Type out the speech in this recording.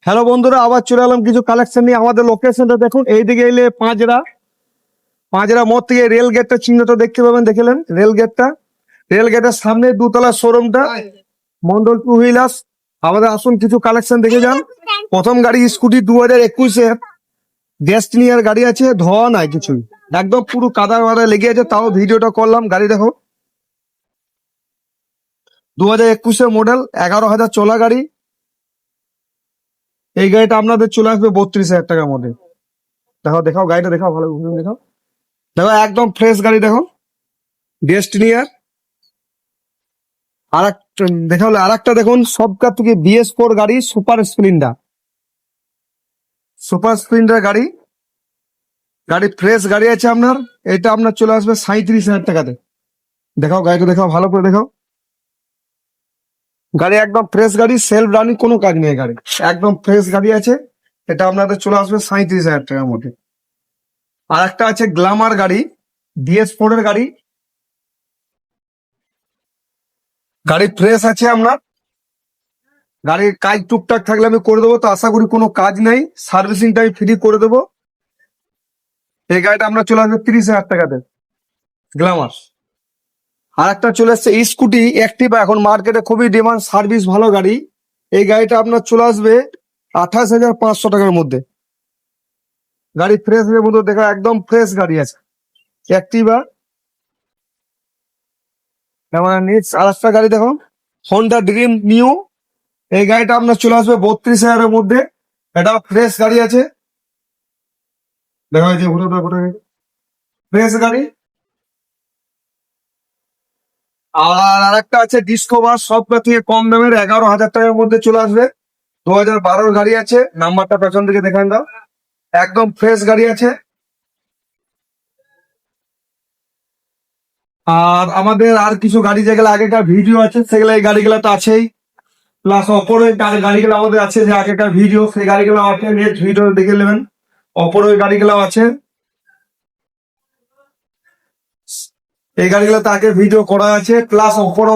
Hello বন্ধুরা, আবার চলে এলাম কিছু কালেকশন নিয়ে। আমাদের লোকেশনটা দেখুন, এইদিকে এলে পাঁচরা পাঁচরা মোড় থেকে রেল গেটটা চিহ্নটা দেখতে পাবেন। দেখলেন রেল গেটের সামনে দুতলা শোরুমটা মন্ডল টু হুইলার্স। আমাদের আসুন কিছু কালেকশন দেখে যান। প্রথম গাড়ি স্কুটি 2021-এর ডেস্টিনিয়ার গাড়ি আছে, ধোয়া নাই কিছুই, একদম পুরো কাদা মাদা লেগে আছে, তাও ভিডিওটা করলাম। গাড়ি দেখো, 2021-এর মডেল, 11,000 চলা গাড়ি। এই গাড়িটা আপনাদের চলে আসবে 32,000 টাকার মধ্যে। দেখো দেখাও গাড়িটা, দেখাও ভালো করে দেখাও। দেখো একদম ফ্রেশ গাড়ি, দেখো ডেস্টিনিয়ার। আর দেখা হলো আর একটা দেখুন, সবকার থেকে BS4 গাড়ি, সুপার স্প্লেন্ডার গাড়ি। গাড়ি ফ্রেশ গাড়ি আছে আপনার। এটা আপনার চলে আসবে 37,000 টাকাতে। দেখাও গাড়িটা, দেখাও ভালো করে দেখাও। গাড়ি একদম ফ্রেশ গাড়ি, সেলফ রানিং, কোনো কাজ নেই গাড়ি, একদম ফ্রেশ গাড়ি আছে। এটা আপনাদের চলে আসবে 37,000 টাকার মধ্যে। আর একটা আছে গ্ল্যামার গাড়ি, BS4 এর গাড়ি। গাড়ি ফ্রেশ আছে আপনার। গাড়ির কাজ টুকটাক থাকলে আমি করে দেবো, তো আশা করি কোনো কাজ নেই, সার্ভিসিংটা আমি ফ্রি করে দেবো। এই গাড়িটা আপনার চলে আসবে 30,000 টাকাতে, গ্ল্যামার। আর একটা চলে আসছে স্কুটি অ্যাক্টিভা, এখন মার্কেটে খুবই ডিমান্ড, সার্ভিস ভালো গাড়ি। এই গাড়িটা আপনার চলে আসবে 28,500 টাকার মধ্যে। গাড়ি ফ্রেশ এর মধ্যে, দেখা একদম ফ্রেশ গাড়ি আছে অ্যাক্টিভা। আমার নেক্সট আর একটা গাড়ি দেখো, হোন্ডা ড্রিম নিউ। এই গাড়িটা আপনার চলে আসবে 32,000-এর মধ্যে। এটা ফ্রেশ গাড়ি আছে, দেখা যাচ্ছে ফ্রেশ গাড়ি। আর আরেকটা আছে ডিসকভার, সব থেকে কম দামের, 11,000 টাকার মধ্যে চলে আসবে। 2012-র গাড়ি আছে, নাম্বারটা পেছন থেকে দেখান দাও। একদম ফ্রেশ গাড়ি আছে। আর আমাদের আর কিছু গাড়ি যেগুলো আগেকার ভিডিও আছে, সেগুলো এই গাড়িগুলো তো আছেই। প্লাস অপরের গাড়িগুলো আমাদের আছে, যে আগেকার ভিডিও, সেই গাড়িগুলো আছে, নেক্সট ভিডিও দেখে নেবেন। অপরের গাড়িগুলো আছে, এই গাড়িগুলো তো আগে ভিডিও করা আছে, প্লাস অপর